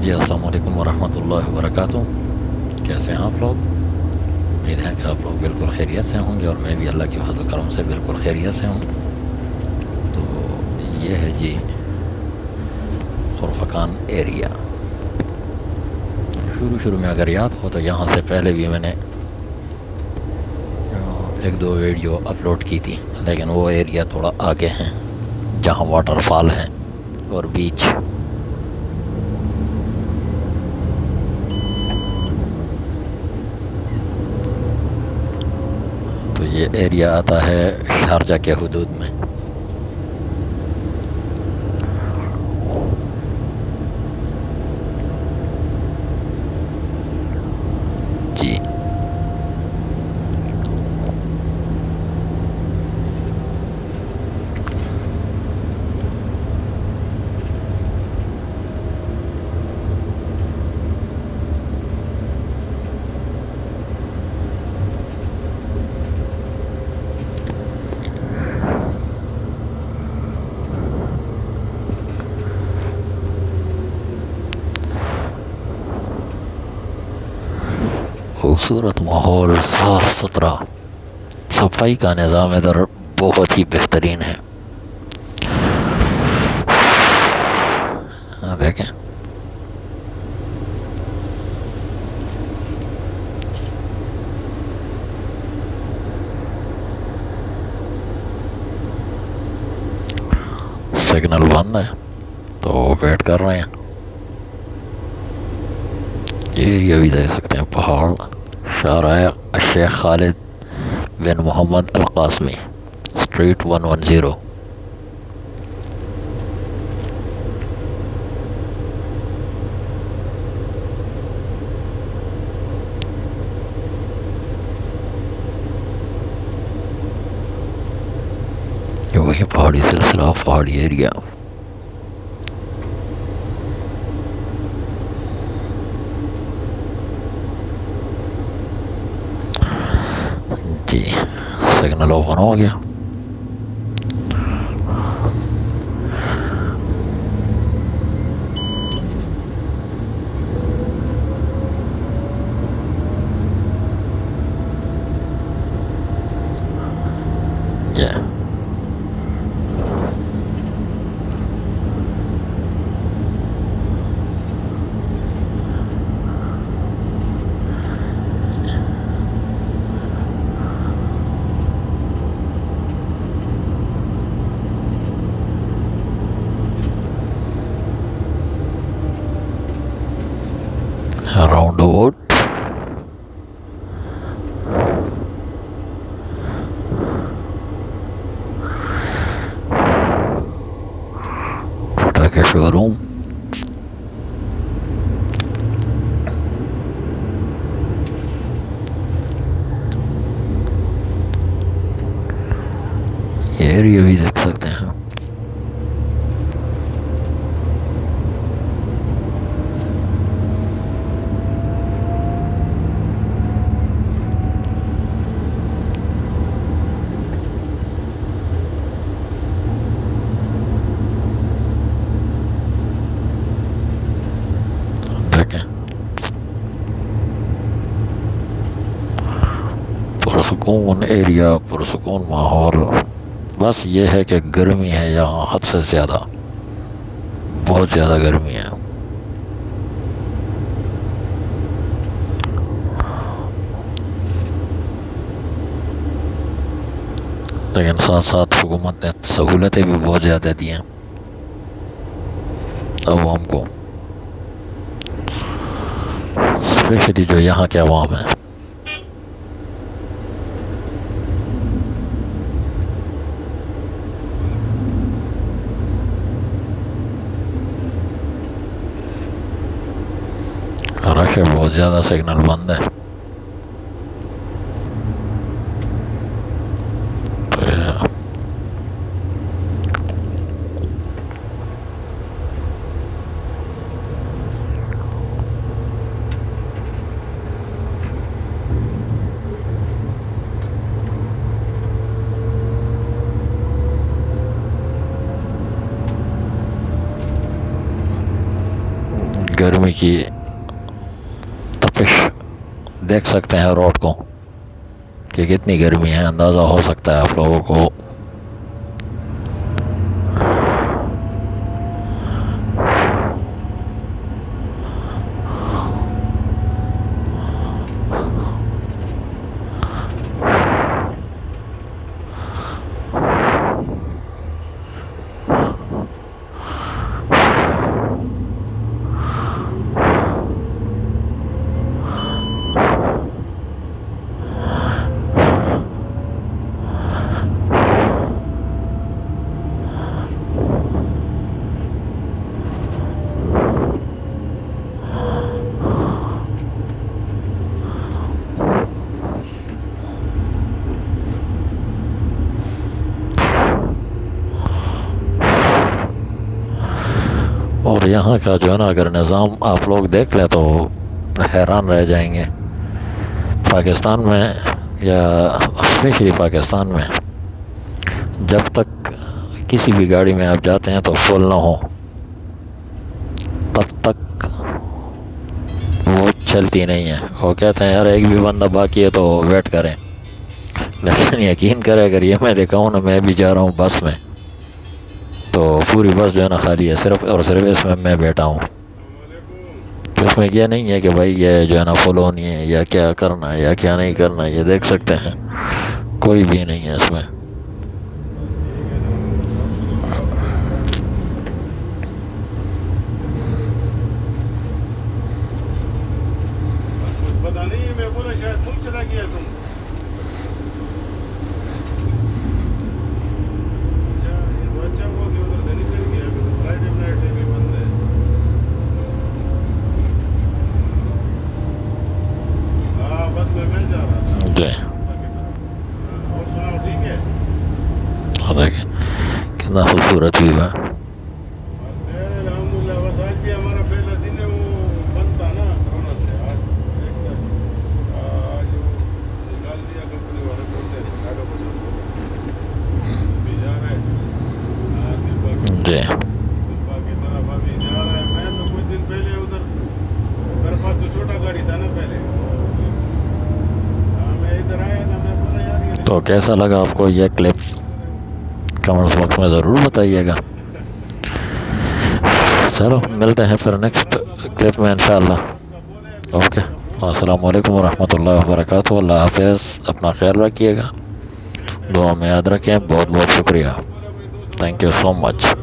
जी अस्सलाम वालेकुम वरहमतुल्लाहि वबरकातुहू। कैसे हैं आप लोग? उम्मीद है कि आप लोग बिल्कुल खैरियत से होंगे और मैं भी अल्लाह की फज़ल करम से बिल्कुल खैरियत से हूँ। तो ये है जी खुरफकान एरिया। शुरू में अगर याद हो तो यहाँ से पहले भी मैंने एक दो वीडियो अपलोड की थी, लेकिन वो एरिया थोड़ा आगे हैं जहाँ वाटरफॉल हैं और बीच। तो ये एरिया आता है शारजा के हदूद में। जी खूबसूरत माहौल, साफ सुथरा, सफाई का निज़ाम इधर बहुत ही बेहतरीन है। देखें, सिग्नल बंद है तो वेट कर रहे हैं। ये एरिया भी देख सकते हैं, पहाड़। शाहराह शेख खालिद बिन मोहम्मद अल कासमी, स्ट्रीट 110। ये वही पहाड़ी सिलसिला, पहाड़ी एरिया। जी सिग्नल ओपन हो गया। ये राउंड अबाउट। टाटा के शोरूम। ये एरिया भी देख सकते हैं। देखें, पुरसकून एरिया, पुरसकून माहौल। बस ये है कि गर्मी है यहाँ हद से ज़्यादा, बहुत ज़्यादा गर्मी है। लेकिन साथ साथ हुकूमत ने सहूलतें भी बहुत ज़्यादा दी हैं अवाम को, स्पेशली जो यहाँ के अवाम है। रश है बहुत ज़्यादा, सिग्नल बंद है। गर्मी की तपिश देख सकते हैं रोड को कि कितनी गर्मी है, अंदाज़ा हो सकता है आप लोगों को। और यहाँ का जो है ना, अगर निज़ाम आप लोग देख लें तो हैरान रह जाएंगे। पाकिस्तान में या स्पेशली पाकिस्तान में जब तक किसी भी गाड़ी में आप जाते हैं तो फुल ना हो तब तक वो चलती नहीं है। वो कहते हैं यार एक भी बंदा बाकी है तो वेट करें, लेकिन यकीन करें अगर ये मैं देखा हूँ ना, मैं भी जा रहा हूँ बस में तो पूरी बस जो है ना खाली है, सिर्फ और सिर्फ इसमें मैं बैठा हूँ। तो इसमें यह नहीं है कि भाई ये जो है ना फुल होनी है या क्या करना है या क्या नहीं करना है, ये देख सकते हैं कोई भी नहीं है इसमें। पता नहीं, मैं बोला शायद मुल्क चला गया तुम। अच्छा, ये तो अच्छा हुआ कि उधर से निकल गया, अभी तो फ्लाइट भी बंद है। हाँ, बस में मैं जा रहा था जी, और सुनाओ, ठीक है? देखिए कितना खूबसूरत व्यू है। अल्हम्दुलिल्लाह, बस आज भी हमारा पहला दिन है, वो बंद था ना कोरोना से। आज आज निकाल दिया कंपनी वाले, बोलते हैं गाड़ियों को सब अभी जा रहे हैं जी, दिब्बा की तरफ अभी जा रहा है। मैं तो कुछ दिन पहले उधर, मेरे पास तो छोटा गाड़ी था ना पहले। हाँ, मैं इधर आया था, मैं बोला यार ये तो कैसा लगा आपको ये क्लिप, कमेंट्स बॉक्स में ज़रूर बताइएगा। चलो मिलते हैं फिर नेक्स्ट क्लिप में इंशाअल्लाह। ओके, अस्सलाम वालेकुम रहमतुल्लाहि व बरकातहू। अल्लाह हाफ़िज़, अपना ख्याल रखिएगा, दुआ में याद रखें। बहुत बहुत शुक्रिया, थैंक यू सो मच।